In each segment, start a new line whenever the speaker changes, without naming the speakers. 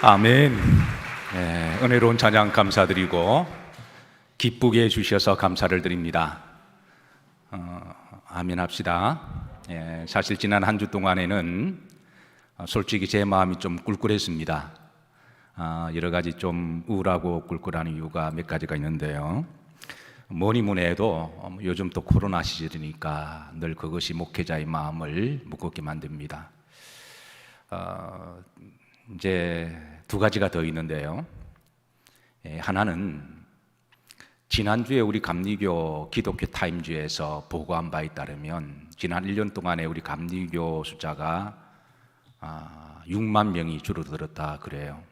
아멘. 은혜로운 찬양 감사드리고 기쁘게 해주셔서 감사를 드립니다. 아멘 합시다. 사실 지난 한 주 동안에는 솔직히 제 마음이 좀 꿀꿀했습니다. 여러 가지 좀 우울하고 꿀꿀한 이유가 몇 가지가 있는데요. 뭐니 뭐니 해도 요즘 또 코로나 시절이니까 늘 그것이 목회자의 마음을 무겁게 만듭니다. 이제 두 가지가 더 있는데요. 하나는 지난주에 우리 감리교 기독교 타임즈에서 보고한 바에 따르면 지난 1년 동안에 우리 감리교 숫자가 6만 명이 줄어들었다 그래요.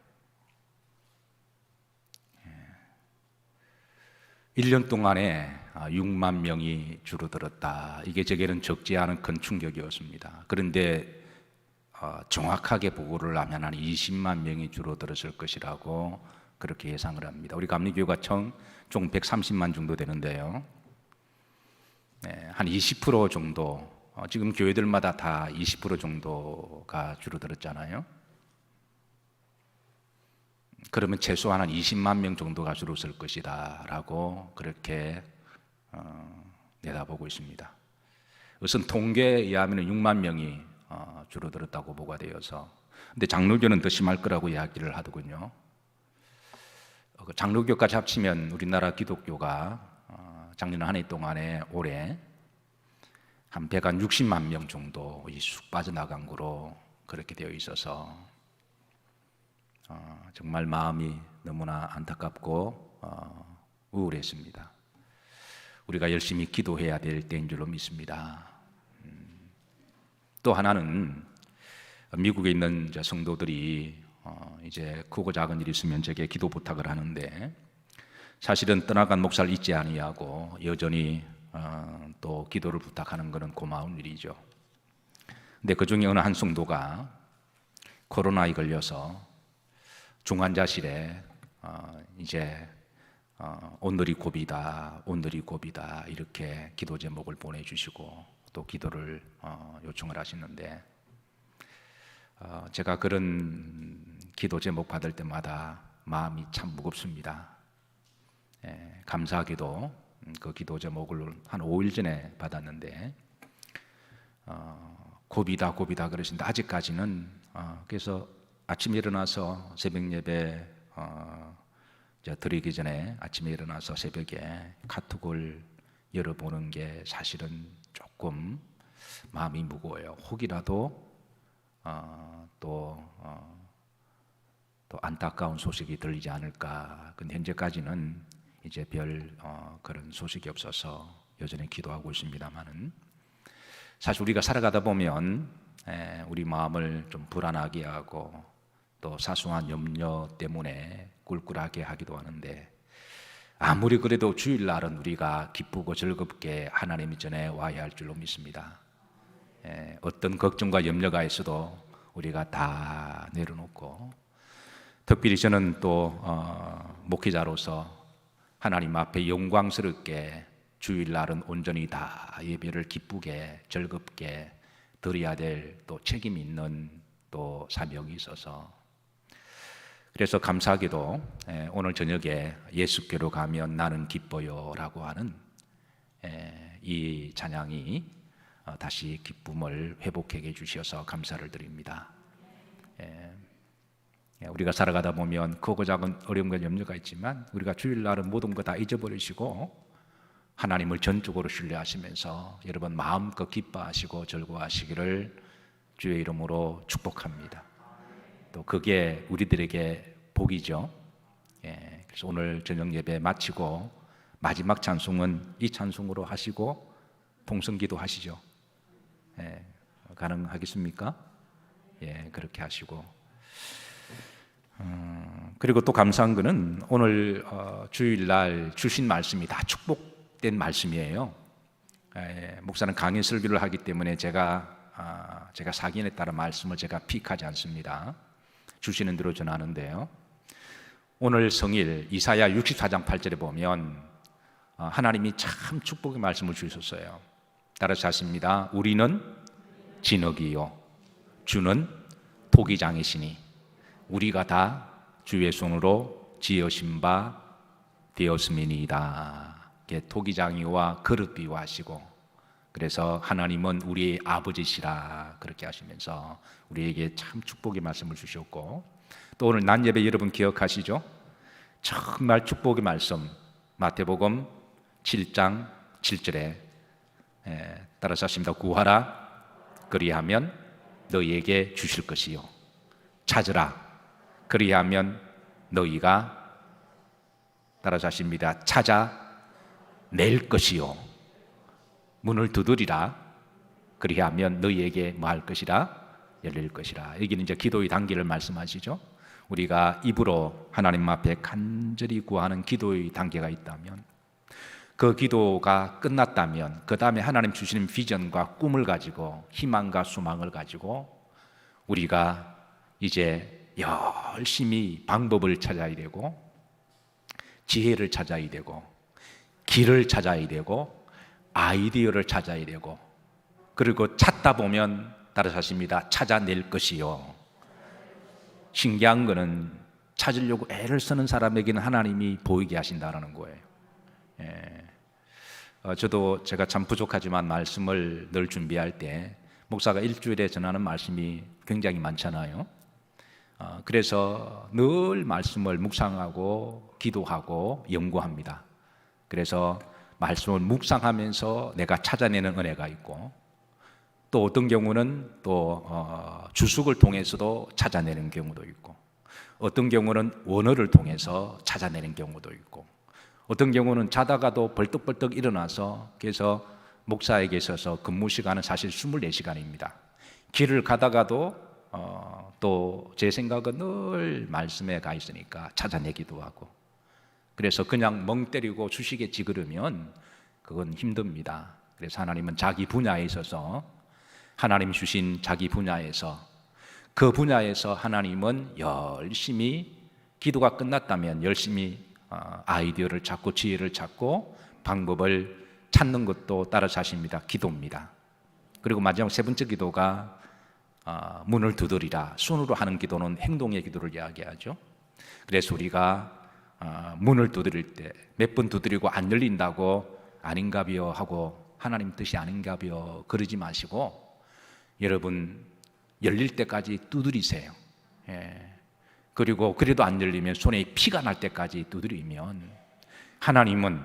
1년 동안에 6만 명이 줄어들었다. 이게 제게는 적지 않은 큰 충격이었습니다. 그런데 정확하게 보고를 하면 한 20만 명이 줄어들었을 것이라고 그렇게 예상을 합니다. 우리 감리교가 총 130만 정도 되는데요. 한 20% 정도, 지금 교회들마다 다 20% 정도가 줄어들었잖아요. 그러면 최소한 한 20만 명 정도가 줄었을 것이다 라고 그렇게 내다보고 있습니다. 우선 통계에 의하면 6만 명이 줄어들었다고 보고가 되어서, 근데 장로교는 더 심할 거라고 이야기를 하더군요. 장로교까지 합치면 우리나라 기독교가 작년 한 해 동안에 올해 한 160만 명 정도 쑥 빠져나간 거로 그렇게 되어 있어서 정말 마음이 너무나 안타깝고 우울했습니다. 우리가 열심히 기도해야 될 때인 줄로 믿습니다. 또 하나는 미국에 있는 성도들이 이제 크고 작은 일이 있으면 제게 기도 부탁을 하는데, 사실은 떠나간 목사를 잊지 아니하고 여전히 또 기도를 부탁하는 것은 고마운 일이죠. 근데 그 중에 어느 한 성도가 코로나에 걸려서 중환자실에 이제 오늘이 고비다, 오늘이 고비다 이렇게 기도 제목을 보내주시고 또 기도를 요청을 하시는데, 제가 그런 기도 제목 받을 때마다 마음이 참 무겁습니다. 감사하게도 그 기도 제목을 한 5일 전에 받았는데 고비다 고비다 그러신데 아직까지는 그래서 아침에 일어나서 새벽 예배 드리기 전에 아침에 일어나서 새벽에 카톡을 열어보는 게 사실은 조금 마음이 무거워요. 혹이라도 또 안타까운 소식이 들리지 않을까. 근데 현재까지는 이제 별 그런 소식이 없어서 여전히 기도하고 있습니다만은, 사실 우리가 살아가다 보면 우리 마음을 좀 불안하게 하고 또 사소한 염려 때문에 꿀꿀하게 하기도 하는데, 아무리 그래도 주일날은 우리가 기쁘고 즐겁게 하나님 전에 와야 할 줄로 믿습니다. 어떤 걱정과 염려가 있어도 우리가 다 내려놓고, 특별히 저는 또 목회자로서 하나님 앞에 영광스럽게 주일날은 온전히 다 예배를 기쁘게 즐겁게 드려야 될 또 책임이 있는 또 사명이 있어서, 그래서 감사하게도 오늘 저녁에 예수께로 가면 나는 기뻐요 라고 하는 이 찬양이 다시 기쁨을 회복하게 해주셔서 감사를 드립니다. 우리가 살아가다 보면 크고 작은 어려움과 염려가 있지만 우리가 주일날은 모든 거 다 잊어버리시고 하나님을 전적으로 신뢰하시면서 여러분 마음껏 기뻐하시고 즐거워하시기를 주의 이름으로 축복합니다. 또 그게 우리들에게 복이죠. 그래서 오늘 저녁 예배 마치고 마지막 찬송은 이 찬송으로 하시고 통성기도 하시죠. 가능하겠습니까? 그렇게 하시고, 그리고 또 감사한 것은 오늘 주일날 주신 말씀이 다 축복된 말씀이에요. 목사는 강의 설교를 하기 때문에 제가 사견에 따라 말씀을 제가 픽하지 않습니다. 주시는 대로 전하는데요. 오늘 성일 이사야 64장 8절에 보면 하나님이 참 축복의 말씀을 주셨어요. 따라서 하십니다. 우리는 진흙이요 주는 토기장이시니 우리가 다 주의 손으로 지으신 바 되었음이니이다. 토기장이와 그릇 비유하시고, 그래서 하나님은 우리의 아버지시라 그렇게 하시면서 우리에게 참 축복의 말씀을 주셨고, 또 오늘 낮 예배 여러분 기억하시죠? 정말 축복의 말씀 마태복음 7장 7절에 따라서 하십니다. 구하라 그리하면 너희에게 주실 것이요, 찾으라 그리하면 너희가 따라서 하십니다. 찾아낼 것이요, 문을 두드리라 그리하면 너희에게 뭐 할 것이라? 열릴 것이라. 여기는 이제 기도의 단계를 말씀하시죠. 우리가 입으로 하나님 앞에 간절히 구하는 기도의 단계가 있다면, 그 기도가 끝났다면 그 다음에 하나님 주시는 비전과 꿈을 가지고 희망과 소망을 가지고 우리가 이제 열심히 방법을 찾아야 되고 지혜를 찾아야 되고 길을 찾아야 되고 아이디어를 찾아야 되고, 그리고 찾다 보면 따라서 하십니다. 찾아낼 것이요. 신기한 거는 찾으려고 애를 쓰는 사람에게는 하나님이 보이게 하신다는 거예요. 저도 제가 참 부족하지만 말씀을 늘 준비할 때 목사가 일주일에 전하는 말씀이 굉장히 많잖아요. 그래서 늘 말씀을 묵상하고 기도하고 연구합니다. 그래서 말씀을 묵상하면서 내가 찾아내는 은혜가 있고, 또 어떤 경우는 또 주석을 통해서도 찾아내는 경우도 있고, 어떤 경우는 원어를 통해서 찾아내는 경우도 있고, 어떤 경우는 자다가도 벌떡벌떡 일어나서, 그래서 목사에게 있어서 근무 시간은 사실 24시간입니다. 길을 가다가도 또 제 생각은 늘 말씀에 가 있으니까 찾아내기도 하고, 그래서 그냥 멍 때리고 주시겠지 그러면 그건 힘듭니다. 그래서 하나님은 자기 분야에 있어서, 하나님 주신 자기 분야에서, 그 분야에서 하나님은 열심히 기도가 끝났다면 열심히 아이디어를 찾고 지혜를 찾고 방법을 찾는 것도 따라서 하십니다. 기도입니다. 그리고 마지막 세 번째 기도가 문을 두드리라. 손으로 하는 기도는 행동의 기도를 이야기하죠. 그래서 우리가 문을 두드릴 때 몇 번 두드리고 안 열린다고 아닌가비요 하고 하나님 뜻이 아닌가비요 그러지 마시고, 여러분 열릴 때까지 두드리세요. 그리고 그래도 안 열리면 손에 피가 날 때까지 두드리면 하나님은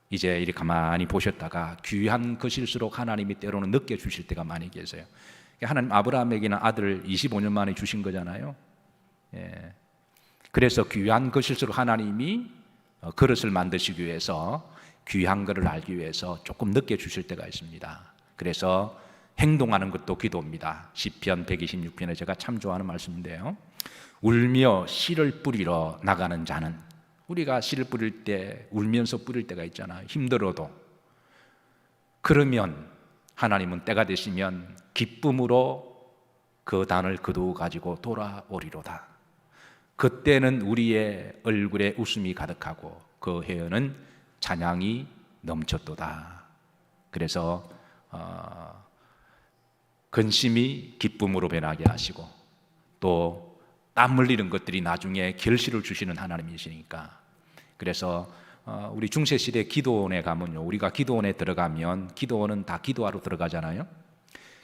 이제 이렇게 가만히 보셨다가 귀한 것일수록 하나님이 때로는 늦게 주실 때가 많이 계세요. 하나님 아브라함에게는 아들 25년 만에 주신 거잖아요. 그래서 귀한 것일수록 하나님이 그릇을 만드시기 위해서, 귀한 것을 알기 위해서 조금 늦게 주실 때가 있습니다. 그래서 행동하는 것도 기도입니다. 시편 126편에 제가 참 좋아하는 말씀인데요, 울며 씨를 뿌리러 나가는 자는, 우리가 씨를 뿌릴 때 울면서 뿌릴 때가 있잖아요. 힘들어도. 그러면 하나님은 때가 되시면 기쁨으로 그 단을 거두어 가지고 돌아오리로다. 그때는 우리의 얼굴에 웃음이 가득하고 그 해에는 찬양이 넘쳤도다. 그래서 근심이 기쁨으로 변하게 하시고, 또 땀 흘리는 것들이 나중에 결실을 주시는 하나님이시니까. 그래서 우리 중세시대 기도원에 가면요, 우리가 기도원에 들어가면 기도원은 다 기도하러 들어가잖아요.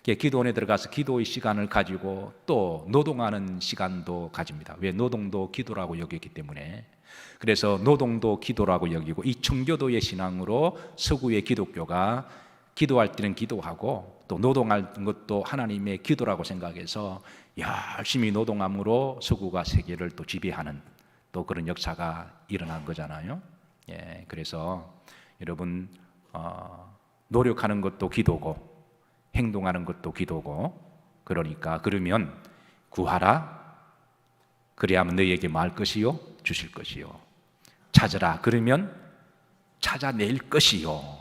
기도원에 들어가서 기도의 시간을 가지고 또 노동하는 시간도 가집니다. 왜? 노동도 기도라고 여기기 때문에. 그래서 노동도 기도라고 여기고, 이 청교도의 신앙으로 서구의 기독교가 기도할 때는 기도하고 또 노동할 것도 하나님의 기도라고 생각해서 열심히 노동함으로 서구가 세계를 또 지배하는 또 그런 역사가 일어난 거잖아요. 그래서 여러분 노력하는 것도 기도고 행동하는 것도 기도고, 그러니까 그러면 구하라 그리하면 너희에게 뭐 할 것이요? 주실 것이요. 찾으라 그러면 찾아낼 것이요.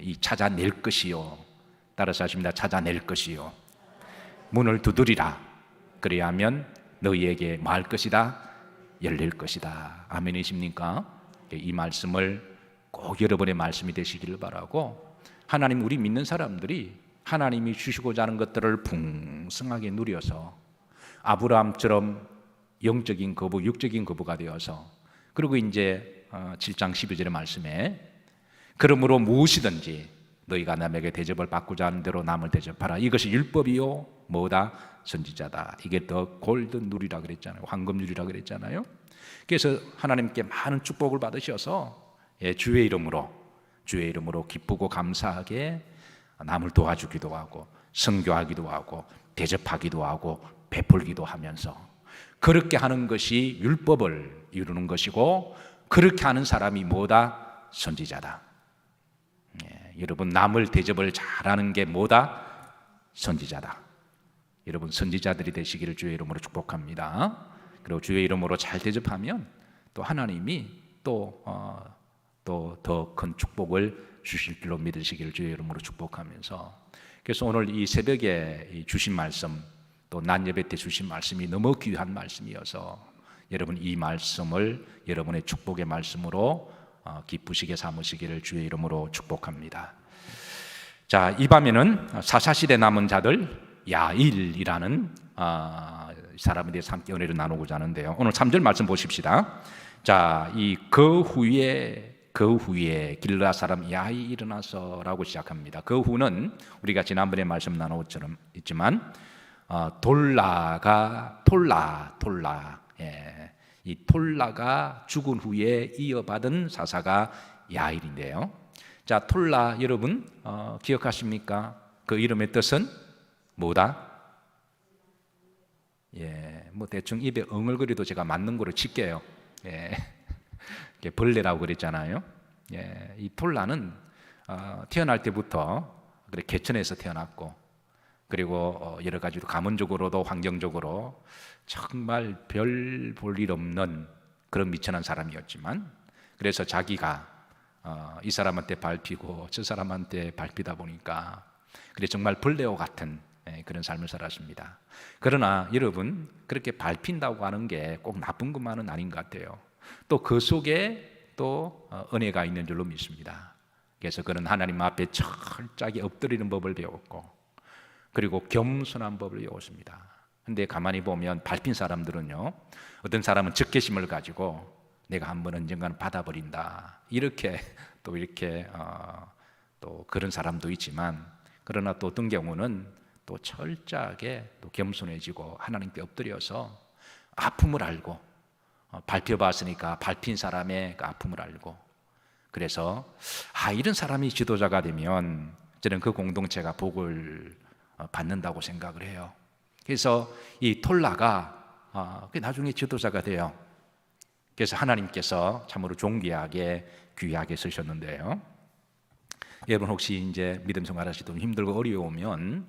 이 찾아낼 것이요. 따라서 하십니다. 찾아낼 것이요. 문을 두드리라 그리하면 너희에게 뭐 할 것이다? 열릴 것이다. 아멘이십니까? 이 말씀을 꼭 여러분의 말씀이 되시기를 바라고, 하나님, 우리 믿는 사람들이 하나님이 주시고자 하는 것들을 풍성하게 누려서 아브라함처럼 영적인 거부, 육적인 거부가 되어서, 그리고 이제 7장 12절의 말씀에 그러므로 무엇이든지 너희가 남에게 대접을 받고자 하는 대로 남을 대접하라. 이것이 율법이요 뭐다? 선지자다. 이게 더 골든 룰이라 그랬잖아요. 황금률이라 그랬잖아요. 그래서 하나님께 많은 축복을 받으셔서 주의 이름으로 기쁘고 감사하게 남을 도와주기도 하고 선교하기도 하고 대접하기도 하고 베풀기도 하면서, 그렇게 하는 것이 율법을 이루는 것이고, 그렇게 하는 사람이 뭐다? 선지자다. 여러분, 남을 대접을 잘하는 게 뭐다? 선지자다. 여러분, 선지자들이 되시기를 주의 이름으로 축복합니다. 그리고 주의 이름으로 잘 대접하면 또 하나님이 또 더 큰 축복을 주실 줄로 믿으시기를 주의 이름으로 축복하면서, 그래서 오늘 이 새벽에 주신 말씀, 또 낮 예배 때 주신 말씀이 너무 귀한 말씀이어서 여러분 이 말씀을 여러분의 축복의 말씀으로 기쁘시게 삼으시기를 주의 이름으로 축복합니다. 자, 이 밤에는 사사시대 남은 자들 야일이라는 사람에 대해서 함께 은혜를 나누고자 하는데요. 오늘 3절 말씀 보십시다. 자, 그 후에 길라 사람 야이 일어나서라고 시작합니다. 그 후는 우리가 지난번에 말씀 나눈 것처럼 있지만 톨라, 이 톨라가 죽은 후에 이어받은 사사가 야일인데요. 자, 톨라 여러분 기억하십니까? 그 이름의 뜻은 뭐다? 뭐 대충 입에 엉얼거리도 제가 맞는 거로 칠게요. 벌레라고 그랬잖아요. 이 톨라는 태어날 때부터 그래 개천에서 태어났고, 그리고 여러 가지로 가문적으로도 환경적으로 정말 별 볼 일 없는 그런 미천한 사람이었지만, 그래서 자기가 이 사람한테 밟히고 저 사람한테 밟히다 보니까 그래 정말 벌레와 같은 그런 삶을 살았습니다. 그러나 여러분, 그렇게 밟힌다고 하는 게 꼭 나쁜 것만은 아닌 것 같아요. 또 그 속에 또 은혜가 있는 줄로 믿습니다. 그래서 그는 하나님 앞에 철저하게 엎드리는 법을 배웠고, 그리고 겸손한 법을 배웠습니다. 근데 가만히 보면 밟힌 사람들은요, 어떤 사람은 적개심을 가지고 내가 한번 언젠가는 받아버린다, 이렇게 또 그런 사람도 있지만, 그러나 또 어떤 경우는 또 철저하게 또 겸손해지고 하나님께 엎드려서 아픔을 알고, 밟혀봤으니까 밟힌 사람의 그 아픔을 알고, 그래서 이런 사람이 지도자가 되면 저는 그 공동체가 복을 받는다고 생각을 해요. 그래서 이 톨라가 나중에 지도자가 돼요. 그래서 하나님께서 참으로 존귀하게 귀하게 쓰셨는데요. 여러분 혹시 이제 믿음 생활하시다 좀 힘들고 어려우면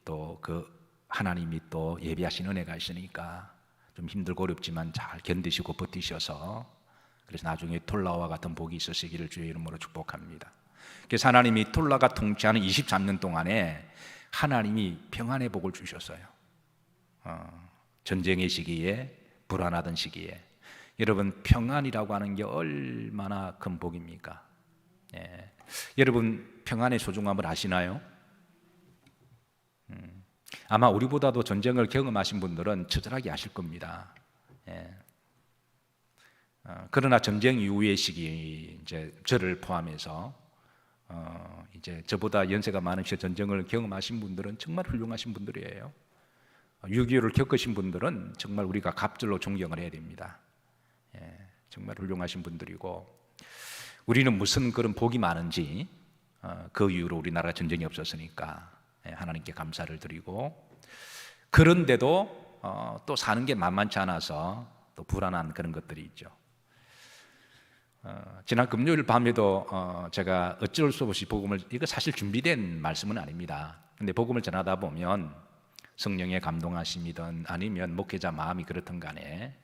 또 그 하나님이 또 예비하신 은혜가 있으니까 좀 힘들고 어렵지만 잘 견디시고 버티셔서, 그래서 나중에 톨라와 같은 복이 있으시기를 주의 이름으로 축복합니다. 그래서 하나님이 톨라가 통치하는 23년 동안에 하나님이 평안의 복을 주셨어요. 전쟁의 시기에, 불안하던 시기에. 여러분, 평안이라고 하는 게 얼마나 큰 복입니까? 여러분, 평안의 소중함을 아시나요? 아마 우리보다도 전쟁을 경험하신 분들은 처절하게 아실 겁니다. 그러나 전쟁 이후의 시기, 이제 저를 포함해서 이제 저보다 연세가 많으셔 전쟁을 경험하신 분들은 정말 훌륭하신 분들이에요. 6.25를 겪으신 분들은 정말 우리가 갑절로 존경을 해야 됩니다. 정말 훌륭하신 분들이고, 우리는 무슨 그런 복이 많은지, 그 이후로 우리나라가 전쟁이 없었으니까 하나님께 감사를 드리고, 그런데도 또 사는 게 만만치 않아서 또 불안한 그런 것들이 있죠. 지난 금요일 밤에도 제가 어쩔 수 없이 복음을, 이거 사실 준비된 말씀은 아닙니다. 근데 복음을 전하다 보면 성령의 감동하심이든 아니면 목회자 마음이 그렇든 간에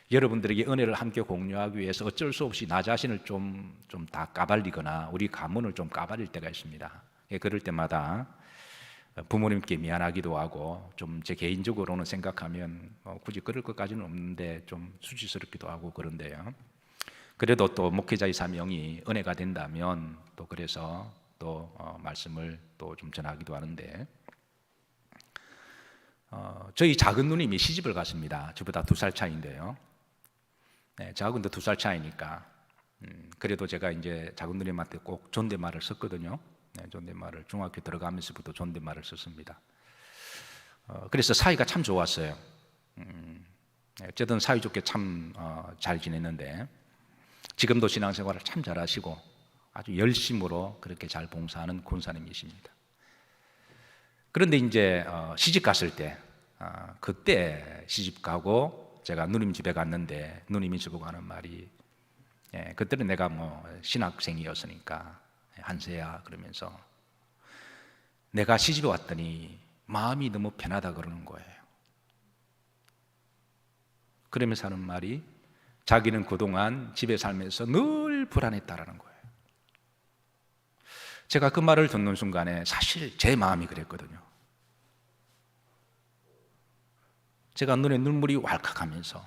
여러분들에게 은혜를 함께 공유하기 위해서 어쩔 수 없이 나 자신을 좀 다 까발리거나 우리 가문을 좀 까발릴 때가 있습니다. 그럴 때마다 부모님께 미안하기도 하고, 좀 제 개인적으로는 생각하면 굳이 그럴 것까지는 없는데 좀 수치스럽기도 하고 그런데요. 그래도 또 목회자의 사명이 은혜가 된다면 또 그래서 또 말씀을 또 좀 전하기도 하는데, 저희 작은 누님이 시집을 갔습니다. 저보다 2살 차이인데요. 네, 저하고는 2살 차이니까 그래도 제가 이제 작은 누님한테 꼭 존댓말을 썼거든요. 네, 존댓말을 중학교 들어가면서부터 존댓말을 썼습니다. 그래서 사이가 참 좋았어요. 어쨌든 사이좋게 참 잘 지냈는데 지금도 신앙생활을 참 잘하시고 아주 열심으로 그렇게 잘 봉사하는 권사님이십니다. 그런데 이제 시집 갔을 때 그때 시집 가고 제가 누님 집에 갔는데 누님이 저보고 하는 말이 그때는 내가 뭐 신학생이었으니까 한세야 그러면서 내가 시집에 왔더니 마음이 너무 편하다 그러는 거예요. 그러면서 하는 말이 자기는 그동안 집에 살면서 늘 불안했다라는 거예요. 제가 그 말을 듣는 순간에 사실 제 마음이 그랬거든요. 제가 눈에 눈물이 왈칵하면서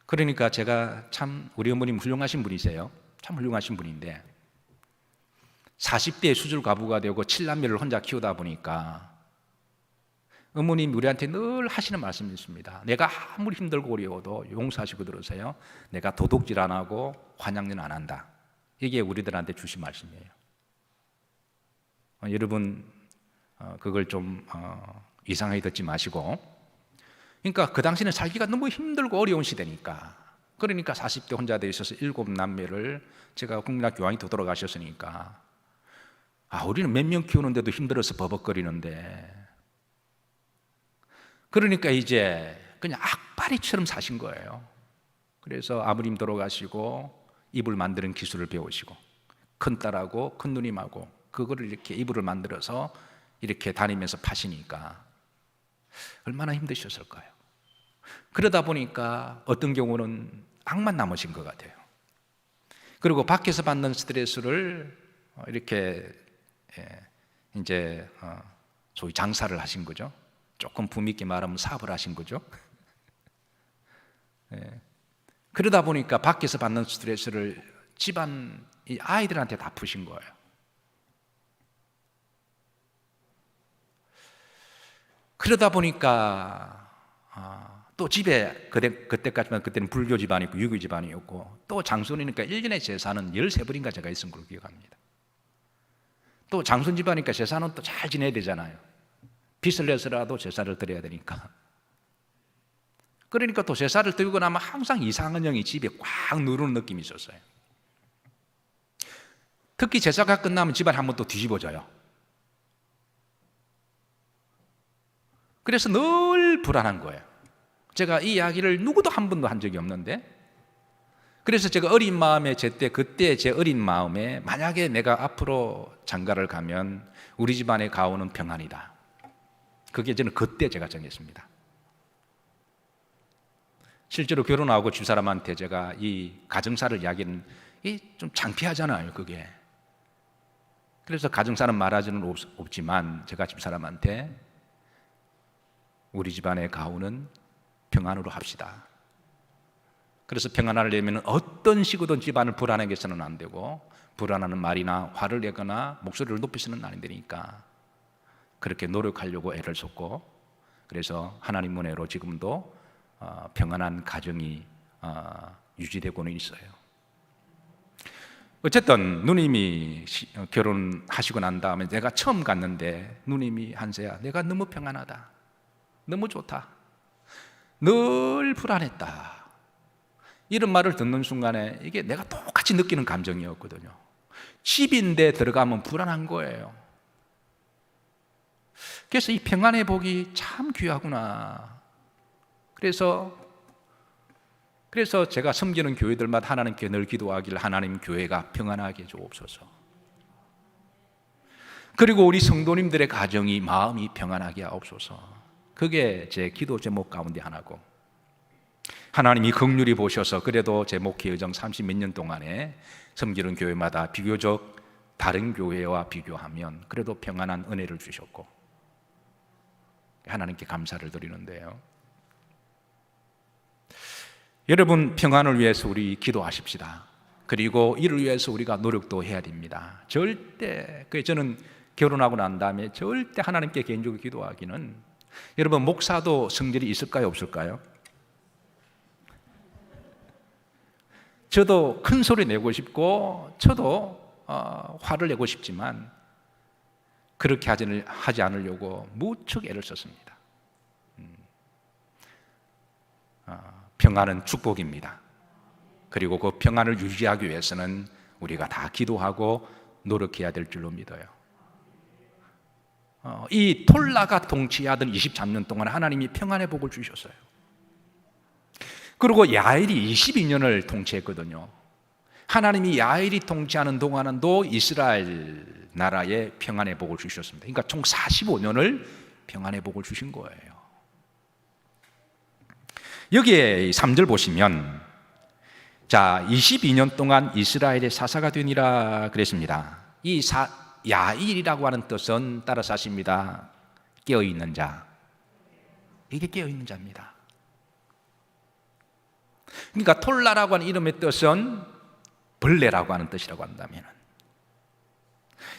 그러니까 제가 참 우리 어머님 훌륭하신 분이세요. 참 훌륭하신 분인데 40대에 수술 과부가 되고 7남매를 혼자 키우다 보니까 어머님 우리한테 늘 하시는 말씀이 있습니다. 내가 아무리 힘들고 어려워도 용서하시고 들으세요. 내가 도둑질 안 하고 환양일 안 한다. 이게 우리들한테 주신 말씀이에요. 여러분 그걸 좀 이상하게 듣지 마시고, 그러니까 그 당시는 살기가 너무 힘들고 어려운 시대니까, 그러니까 40대 혼자 되어 있어서 7남매를 제가 국민학교 교황이 돌아가셨으니까 우리는 몇 명 키우는데도 힘들어서 버벅거리는데, 그러니까 이제 그냥 악바리처럼 사신 거예요. 그래서 아버님 돌아가시고 이불 만드는 기술을 배우시고 큰딸하고 큰누님하고 그거를 이렇게 이불을 만들어서 이렇게 다니면서 파시니까 얼마나 힘드셨을까요? 그러다 보니까 어떤 경우는 악만 남으신 것 같아요. 그리고 밖에서 받는 스트레스를 이렇게 이제 소위 장사를 하신 거죠. 조금 품있게 말하면 사업을 하신 거죠. 그러다 보니까 밖에서 받는 스트레스를 집안 이 아이들한테 다 푸신 거예요. 그러다 보니까 또 집에 그때까지만 그때는 불교 집안이었고 유교 집안이었고 또 장손이니까 1년에 제사는 13번인가 제가 있은 걸로 기억합니다. 또 장손 집안이니까 제사는 또 잘 지내야 되잖아요. 빚을 내서라도 제사를 드려야 되니까. 그러니까 또 제사를 드리고 나면 항상 이상한 영이 집에 꽉 누르는 느낌이 있었어요. 특히 제사가 끝나면 집안 한번 또 뒤집어져요. 그래서 늘 불안한 거예요. 제가 이 이야기를 누구도 한 번도 한 적이 없는데, 그래서 제가 어린 마음에 그때 제 어린 마음에 만약에 내가 앞으로 장가를 가면 우리 집안의 가오는 평안이다. 그게 저는 그때 제가 정했습니다. 실제로 결혼하고 집사람한테 제가 이 가정사를 이야기는 좀 창피하잖아요, 그게. 그래서 가정사는 말하지는 없지만 제가 집사람한테 우리 집안의 가오는 평안으로 합시다. 그래서 평안하려면 어떤 식으로든 집안을 불안하게 해서는 안 되고, 불안하는 말이나 화를 내거나 목소리를 높이서는 안 되니까 그렇게 노력하려고 애를 썼고, 그래서 하나님 은혜로 지금도 평안한 가정이 유지되고는 있어요. 어쨌든 누님이 결혼하시고 난 다음에 내가 처음 갔는데 누님이 한세야 내가 너무 평안하다, 너무 좋다, 늘 불안했다, 이런 말을 듣는 순간에 이게 내가 똑같이 느끼는 감정이었거든요. 집인데 들어가면 불안한 거예요. 그래서 이 평안의 복이 참 귀하구나. 그래서 제가 섬기는 교회들마다 하나님께 늘 기도하길, 하나님 교회가 평안하게 주옵소서. 그리고 우리 성도님들의 가정이 마음이 평안하게 하옵소서. 그게 제 기도 제목 가운데 하나고, 하나님이 긍휼히 보셔서 그래도 제 목회 여정 30몇 년 동안에 섬기는 교회마다 비교적 다른 교회와 비교하면 그래도 평안한 은혜를 주셨고, 하나님께 감사를 드리는데요. 여러분, 평안을 위해서 우리 기도하십시다. 그리고 이를 위해서 우리가 노력도 해야 됩니다. 절대 저는 결혼하고 난 다음에 절대 하나님께 개인적으로 기도하기는, 여러분 목사도 성질이 있을까요, 없을까요? 저도 큰 소리 내고 싶고 저도 화를 내고 싶지만 그렇게 하지 않으려고 무척 애를 썼습니다. 평안은 축복입니다. 그리고 그 평안을 유지하기 위해서는 우리가 다 기도하고 노력해야 될 줄로 믿어요. 이 톨라가 통치하던 23년 동안 하나님이 평안의 복을 주셨어요. 그리고 야일이 22년을 통치했거든요. 하나님이 야일이 통치하는 동안도 이스라엘 나라에 평안의 복을 주셨습니다. 그러니까 총 45년을 평안의 복을 주신 거예요. 여기에 3절 보시면, 자, 22년 동안 이스라엘의 사사가 되니라 그랬습니다. 이 야일이라고 하는 뜻은 따라서 하십니다. 깨어있는 자. 이게 깨어있는 자입니다. 그러니까 톨라라고 하는 이름의 뜻은 벌레라고 하는 뜻이라고 한다면,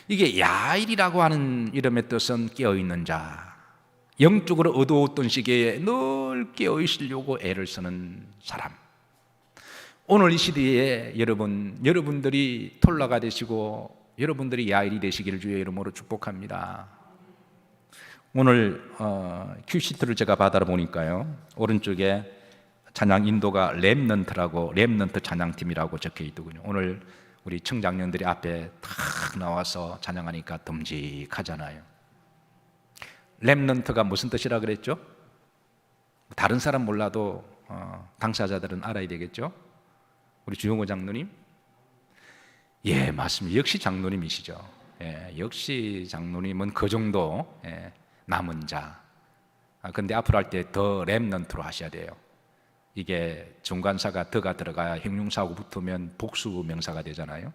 이게 야일이라고 하는 이름의 뜻은 깨어있는 자, 영적으로 어두웠던 시기에 늘 깨어있으려고 애를 쓰는 사람. 오늘 이 시대에 여러분들이 톨라가 되시고 여러분들이 야일이 되시기를 주의 이름으로 축복합니다. 오늘 큐시트를 제가 받아보니까요, 오른쪽에 찬양 인도가 렘넌트 찬양팀이라고 적혀 있더군요. 오늘 우리 청장년들이 앞에 탁 나와서 찬양하니까 듬직하잖아요. 렘넌트가 무슨 뜻이라 그랬죠? 다른 사람 몰라도 당사자들은 알아야 되겠죠? 우리 주영호 장로님? 예, 맞습니다. 역시 장로님이시죠. 예, 역시 장로님은 그 정도 남은 자. 근데 앞으로 할 때 더 렘넌트로 하셔야 돼요. 이게 중간사가 더가 들어가야 형용사하고 붙으면 복수 명사가 되잖아요.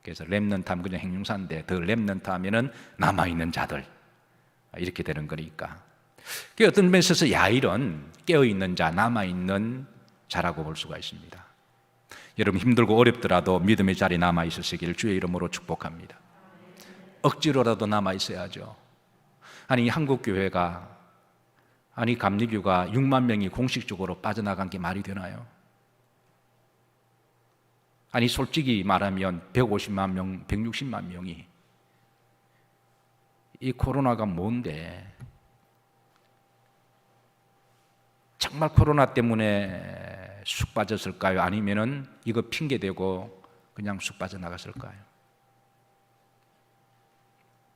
그래서 렘넌트 하면 그냥 형용사인데 더 렘넌트 하면은 남아있는 자들, 이렇게 되는 거니까. 어떤 면에서 있어서 야일은 깨어있는 자, 남아있는 자라고 볼 수가 있습니다. 여러분 힘들고 어렵더라도 믿음의 자리 남아있으시길 주의 이름으로 축복합니다. 억지로라도 남아있어야죠. 아니 한국교회가, 아니 감리교가 6만 명이 공식적으로 빠져나간 게 말이 되나요? 아니 솔직히 말하면 150만 명, 160만 명이 이 코로나가 뭔데, 정말 코로나 때문에 쑥 빠졌을까요? 아니면은 이거 핑계대고 그냥 쑥 빠져나갔을까요?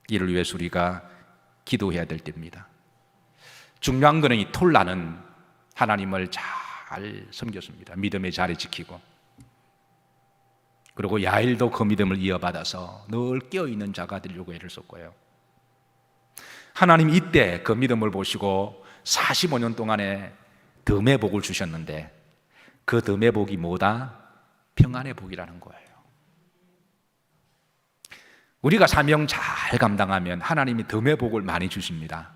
이를 위해서 우리가 기도해야 될 때입니다. 중요한 것은 이 톨라는 하나님을 잘 섬겼습니다. 믿음의 자리 지키고, 그리고 야일도 그 믿음을 이어받아서 늘 깨어있는 자가 되려고 애를 썼고요. 하나님 이때 그 믿음을 보시고 45년 동안에 덤의 복을 주셨는데, 그 덤의 복이 뭐다? 평안의 복이라는 거예요. 우리가 사명 잘 감당하면 하나님이 덤의 복을 많이 주십니다.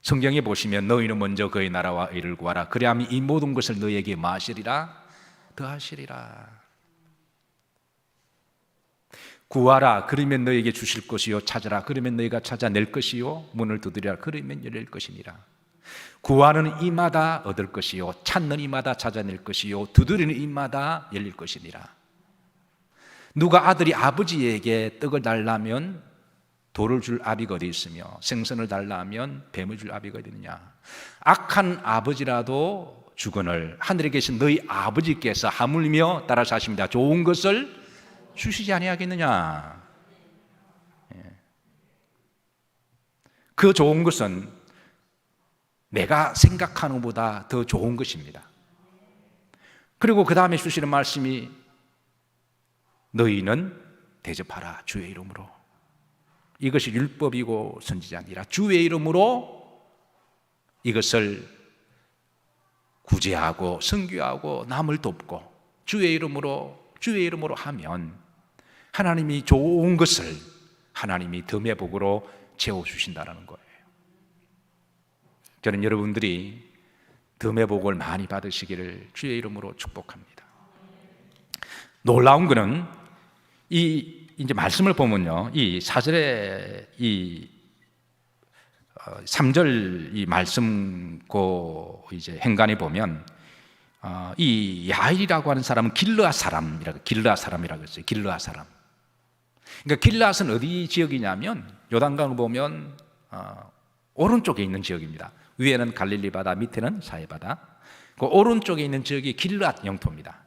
성경에 보시면 너희는 먼저 그의 나라와 의를 구하라. 그리하면 이 모든 것을 너희에게 마시리라, 더하시리라. 구하라, 그러면 너희에게 주실 것이요. 찾으라, 그러면 너희가 찾아낼 것이요. 문을 두드리라, 그러면 열릴 것이니라. 구하는 이마다 얻을 것이요, 찾는 이마다 찾아낼 것이요, 두드리는 이마다 열릴 것이니라. 누가 아들이 아버지에게 떡을 달라면 돌을 줄 아비가 어디 있으며, 생선을 달라면 뱀을 줄 아비가 어디 있느냐. 악한 아버지라도 주거늘 하늘에 계신 너희 아버지께서 하물며 따라서 하십니다. 좋은 것을 주시지 아니하겠느냐. 그 좋은 것은 내가 생각하는 것보다 더 좋은 것입니다. 그리고 그 다음에 주시는 말씀이 너희는 대접하라, 주의 이름으로. 이것이 율법이고 선지자 아니라 주의 이름으로 이것을 구제하고 선교하고 남을 돕고 주의 이름으로 하면 하나님이 좋은 것을 하나님이 덤의 복으로 채워주신다는 거예요. 저는 여러분들이 덤의 복을 많이 받으시기를 주의 이름으로 축복합니다. 놀라운 것은 이 이제 말씀을 보면요, 이 4절에 이 3절 이 말씀 이제 행간에 보면 이 야일이라고 하는 사람은 길르앗 사람이라고 했어요. 길르앗 사람. 그러니까 길르앗은 어디 지역이냐면 요단강을 보면 오른쪽에 있는 지역입니다. 위에는 갈릴리 바다, 밑에는 사해 바다. 그 오른쪽에 있는 지역이 길르앗 영토입니다.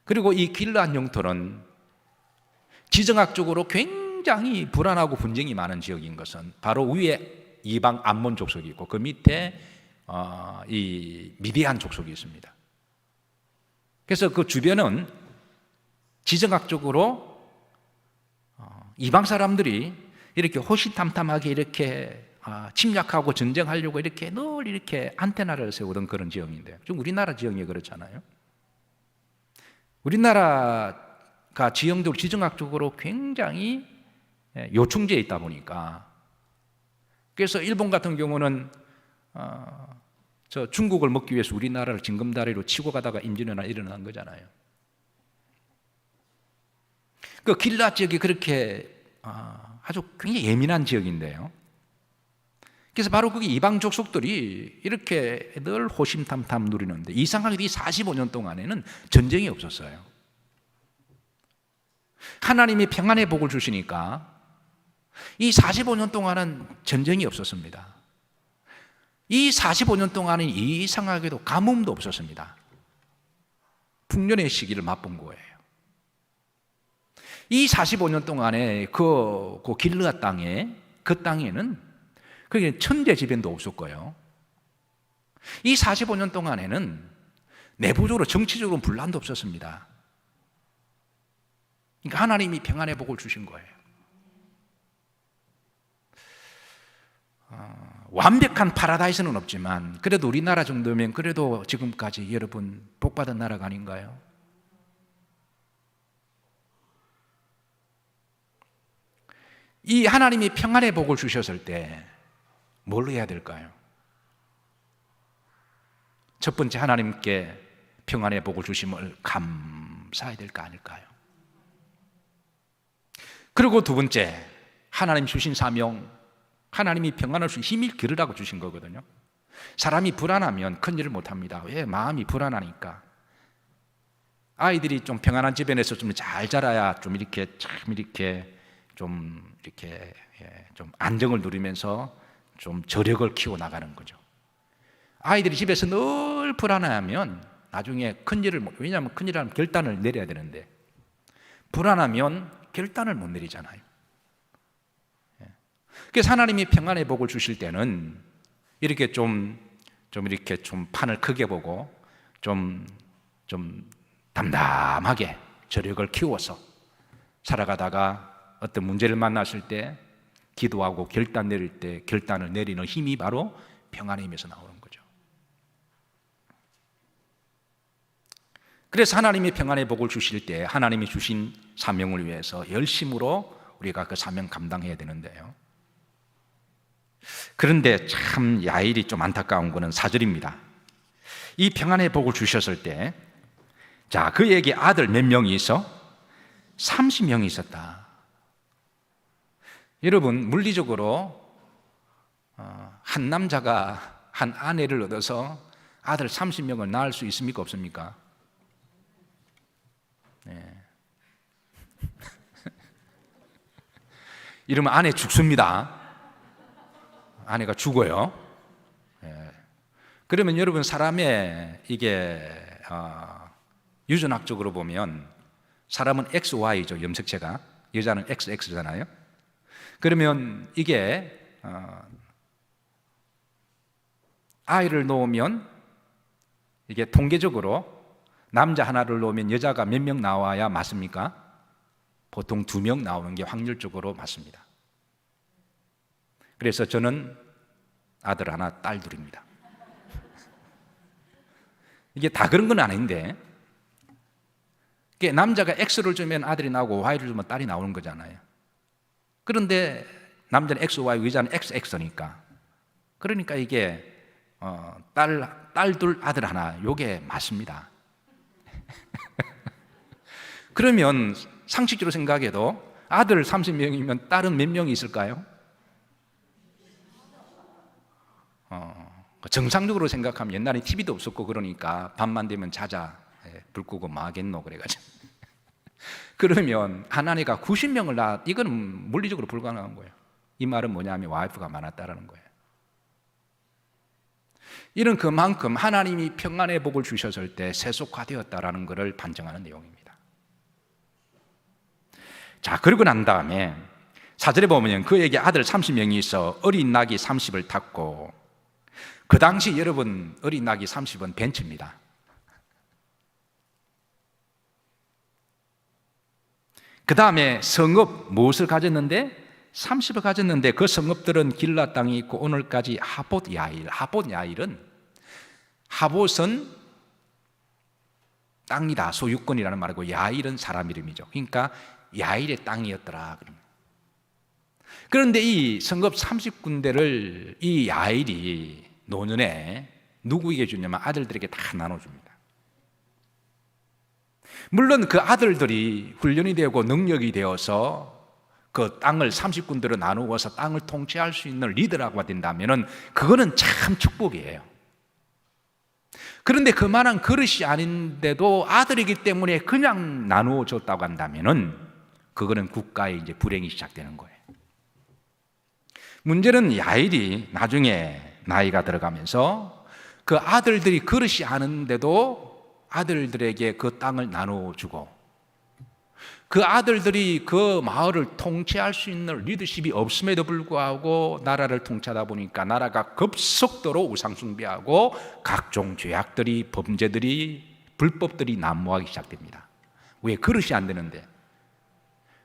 그리고 이 길르앗 영토는 지정학적으로 굉장히 불안하고 분쟁이 많은 지역인 것은 바로 위에 이방 암몬 족속이 있고 그 밑에 이 미디안 족속이 있습니다. 그래서 그 주변은 지정학적으로 이방 사람들이 이렇게 호시탐탐하게 이렇게 침략하고 전쟁하려고 이렇게 늘 이렇게 안테나를 세우던 그런 지형인데, 좀 우리나라 지형이 그렇잖아요. 우리나라가 지형적으로 지정학적으로 굉장히 요충지에 있다 보니까, 그래서 일본 같은 경우는 저 중국을 먹기 위해서 우리나라를 징검다리로 치고 가다가 임진왜란 일어난 거잖아요. 그 길르앗 지역이 그렇게 아주 굉장히 예민한 지역인데요. 그래서 바로 그게 이방 족속들이 이렇게 늘 호심탐탐 누리는데, 이상하게도 이 45년 동안에는 전쟁이 없었어요. 하나님이 평안의 복을 주시니까 이 45년 동안은 전쟁이 없었습니다. 이 45년 동안은 이상하게도 가뭄도 없었습니다. 풍년의 시기를 맛본 거예요. 이 45년 동안에 그 길르앗 땅에, 그 땅에는 그게 천재지변도 없었고요. 이 45년 동안에는 내부적으로 정치적으로 분란도 없었습니다. 그러니까 하나님이 평안의 복을 주신 거예요. 완벽한 파라다이스는 없지만 그래도 우리나라 정도면 그래도 지금까지 여러분 복받은 나라가 아닌가요? 이 하나님이 평안의 복을 주셨을 때 뭘 해야 될까요? 첫 번째, 하나님께 평안의 복을 주심을 감사해야 될 거 아닐까요? 그리고 두 번째, 하나님 주신 사명, 하나님이 평안을 주신 힘을 기르라고 주신 거거든요. 사람이 불안하면 큰 일을 못합니다. 왜? 마음이 불안하니까. 아이들이 좀 평안한 집안에서 좀 잘 자라야 좀 이렇게 좀 안정을 누리면서 좀 저력을 키워 나가는 거죠. 아이들이 집에서 늘 불안하면 나중에 왜냐하면 큰일을 하면 결단을 내려야 되는데, 불안하면 결단을 못 내리잖아요. 그래서 하나님이 평안의 복을 주실 때는 이렇게 좀 판을 크게 보고 좀 담담하게 저력을 키워서 살아가다가 어떤 문제를 만났을 때 기도하고 결단 내릴 때 결단을 내리는 힘이 바로 평안의 힘에서 나오는 거죠. 그래서 하나님이 평안의 복을 주실 때 하나님이 주신 사명을 위해서 열심으로 우리가 그 사명 감당해야 되는데요. 그런데 참 야일이 좀 안타까운 것은 4절입니다. 이 평안의 복을 주셨을 때, 자, 그에게 아들 몇 명이 있어? 30명이 있었다. 여러분, 물리적으로 한 남자가 한 아내를 얻어서 아들 30명을 낳을 수 있습니까? 없습니까? 네. 이러면 아내 죽습니다. 아내가 죽어요. 네. 그러면 여러분, 사람의 이게 유전학적으로 보면 사람은 XY죠, 염색체가. 여자는 XX잖아요. 그러면 이게 아이를 놓으면 이게 통계적으로 남자 하나를 놓으면 여자가 몇 명 나와야 맞습니까? 보통 2명 나오는 게 확률적으로 맞습니다. 그래서 저는 아들 하나, 딸 둘입니다. 이게 다 그런 건 아닌데, 남자가 X를 주면 아들이 나오고 Y를 주면 딸이 나오는 거잖아요. 그런데 남자는 XY, 여자는 XX니까. 그러니까 이게 딸 둘, 아들 하나, 요게 맞습니다. 그러면 상식적으로 생각해도 아들 30명이면 딸은 몇 명이 있을까요? 정상적으로 생각하면 옛날에 TV도 없었고 그러니까 밤만 되면 자자, 불 끄고 뭐 하겠노 그래가지고 그러면 한 아내가 90명을 낳아, 이건 물리적으로 불가능한 거예요. 이 말은 뭐냐면 와이프가 많았다라는 거예요. 이는 그만큼 하나님이 평안의 복을 주셨을 때 세속화되었다라는 것을 반증하는 내용입니다. 자, 그러고 난 다음에 4절에 보면 그에게 아들 30명이 있어 어린 낙이 30을 탔고, 그 당시 여러분 어린 낙이 30은 벤츠입니다. 그 다음에 성읍 무엇을 가졌는데? 30을 가졌는데 그 성읍들은 길라 땅이 있고 오늘까지 하봇 야일. 하봇 야일은, 하봇은 땅이다, 소유권이라는 말이고 야일은 사람 이름이죠. 그러니까 야일의 땅이었더라. 그런데 이 성읍 30군데를 이 야일이 노년에 누구에게 주냐면 아들들에게 다 나눠줍니다. 물론 그 아들들이 훈련이 되고 능력이 되어서 그 땅을 30군데로 나누어서 땅을 통치할 수 있는 리더라고 된다면 그거는 참 축복이에요. 그런데 그만한 그릇이 아닌데도 아들이기 때문에 그냥 나누어 줬다고 한다면 그거는 국가의 이제 불행이 시작되는 거예요. 문제는 야일이 나중에 나이가 들어가면서 그 아들들이 그릇이 아는데도 아들들에게 그 땅을 나눠주고, 그 아들들이 그 마을을 통치할 수 있는 리더십이 없음에도 불구하고 나라를 통치하다 보니까 나라가 급속도로 우상숭배하고 각종 죄악들이, 범죄들이, 불법들이 난무하기 시작됩니다. 왜? 그릇이 안 되는데.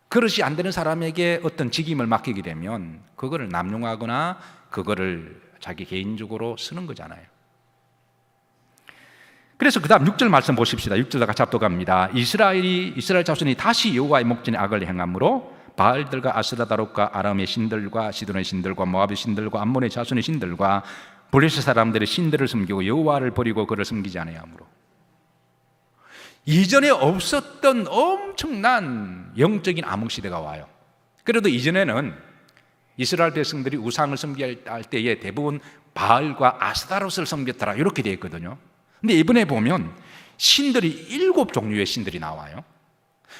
그릇이 안 되는 사람에게 어떤 직임을 맡기게 되면 그거를 남용하거나 그거를 자기 개인적으로 쓰는 거잖아요. 그래서 그 다음 6절 말씀 보십시다. 6절 같이 합독합니다. 이스라엘 자손이 다시 여호와의 목전에 악을 행함으로 바알들과 아스라다롯과 아람의 신들과 시돈의 신들과 모압의 신들과 암몬의 자손의 신들과 블레셋 사람들의 신들을 섬기고 여호와를 버리고 그를 섬기지 아니하므로, 이전에 없었던 엄청난 영적인 암흑 시대가 와요. 그래도 이전에는 이스라엘 백성들이 우상을 섬기할 때에 대부분 바알과 아스타롯을 섬겼더라 이렇게 되어 있거든요. 근데 이번에 보면 신들이 7종류의 신들이 나와요.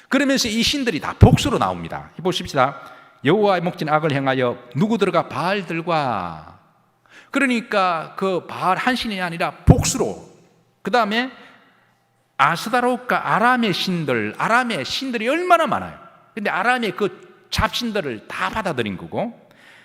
그러면서 이 신들이 다 복수로 나옵니다. 보십시다. 여호와의 목전에 악을 행하여 누구들과 바알들과, 그러니까 그 바알 한 신이 아니라 복수로, 그 다음에 아스다롯과 아람의 신들이 얼마나 많아요. 근데 아람의 그 잡신들을 다 받아들인 거고,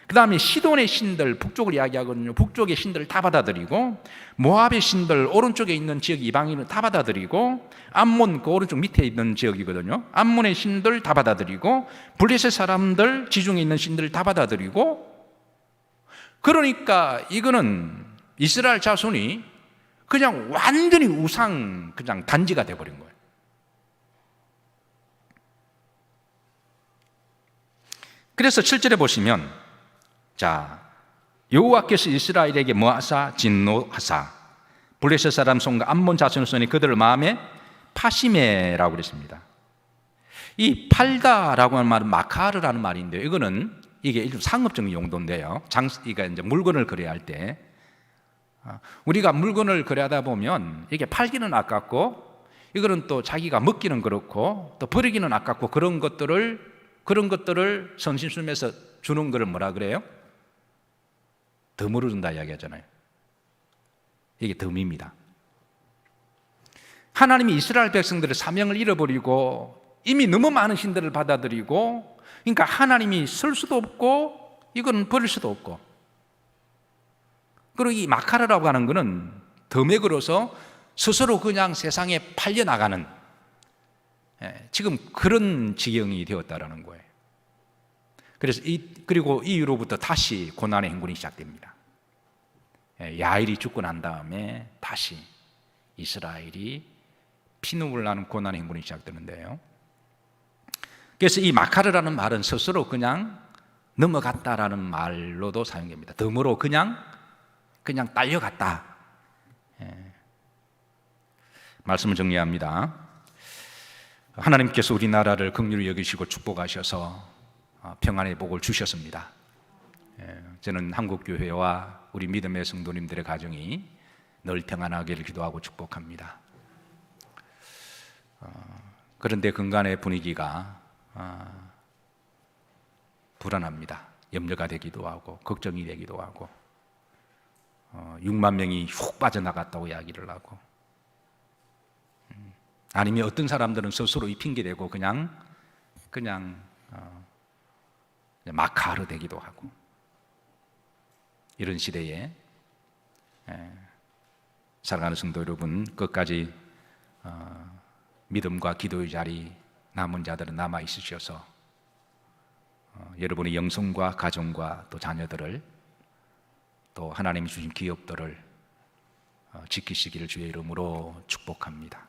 그 다음에 시돈의 신들, 북쪽을 이야기하거든요. 북쪽의 신들을 다 받아들이고, 모압의 신들, 오른쪽에 있는 지역 이방인을 다 받아들이고, 암몬 그 오른쪽 밑에 있는 지역이거든요. 암몬의 신들 다 받아들이고, 블레셋 사람들 지중해 있는 신들 다 받아들이고, 그러니까 이거는 이스라엘 자손이 그냥 완전히 우상 그냥 단지가 되어버린 거예요. 그래서 7절에 보시면, 자, 여호와께서 이스라엘에게 뭐하사? 진노하사 블레셋 사람 손과 암몬 자손을 쏘니 그들을 마음에 파시메라고 그랬습니다. 이 팔다라고 하는 말은 마카르라는 말인데요. 이거는 이게 일종 상업적인 용도인데요. 이게 이제 물건을 거래할 때 우리가 물건을 거래하다 보면 이게 팔기는 아깝고 이거는 또 자기가 먹기는 그렇고 또 버리기는 아깝고 그런 것들을 선심술면서 주는 거를 뭐라 그래요? 덤으로 준다 이야기하잖아요. 이게 덤입니다. 하나님이 이스라엘 백성들의 사명을 잃어버리고 이미 너무 많은 신들을 받아들이고, 그러니까 하나님이 쓸 수도 없고 이건 버릴 수도 없고, 그리고 이 마카르라고 하는 것은 덤에 걸어서 스스로 그냥 세상에 팔려나가는, 지금 그런 지경이 되었다라는 거예요. 그래서 그리고 이후로부터 다시 고난의 행군이 시작됩니다. 야일이 죽고 난 다음에 다시 이스라엘이 피눈물 나는 고난의 행군이 시작되는데요. 그래서 이 마카르라는 말은 스스로 그냥 넘어갔다라는 말로도 사용됩니다. 덤으로 그냥 딸려갔다. 말씀을 정리합니다. 하나님께서 우리나라를 긍휼히 여기시고 축복하셔서 평안의 복을 주셨습니다. 저는 한국교회와 우리 믿음의 성도님들의 가정이 늘 평안하기를 기도하고 축복합니다. 그런데 근간의 분위기가 불안합니다. 염려가 되기도 하고 걱정이 되기도 하고 6만 명이 훅 빠져나갔다고 이야기를 하고 아니면 어떤 사람들은 스스로 이 핑계대고 그냥 마카로 되기도 하고 이런 시대에 살아가는 성도 여러분, 끝까지 믿음과 기도의 자리 남은 자들은 남아 있으셔서 여러분의 영성과 가정과 또 자녀들을 또 하나님이 주신 기업들을 지키시기를 주의 이름으로 축복합니다.